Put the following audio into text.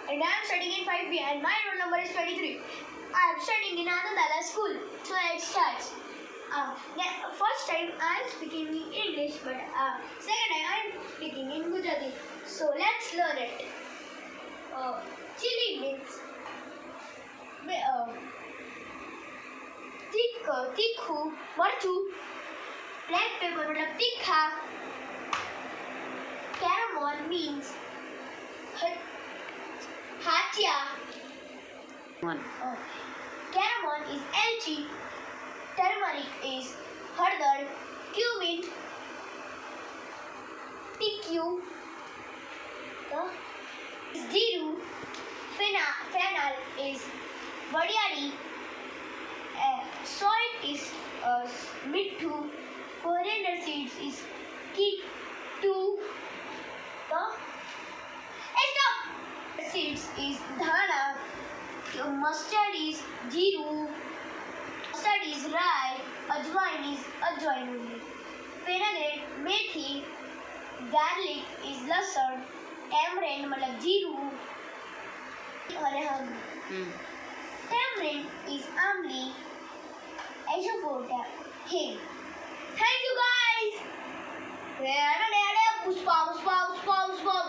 and I am studying in 5B and my roll number is 23. I am studying in Anandala school. So let's start. First time I am speaking in English, but second time I am speaking in Gujarati. So let's learn it. Chili means तीखू मरचू black pepper मतलब तीखा caramel means हाचिया caramel is elchi turmeric is हळदर cumin tikku Giroud fennel is वडियारी salt is mittu, coriander seeds is kittu, stop! Seeds is dhana, mustard is jeeru, mustard is rai, ajwain is ajwain only, fenugreek methi, garlic is lasan, tamarind मतलब Giroud और हम tamarind is amli. Him. Thank you guys. Puspa.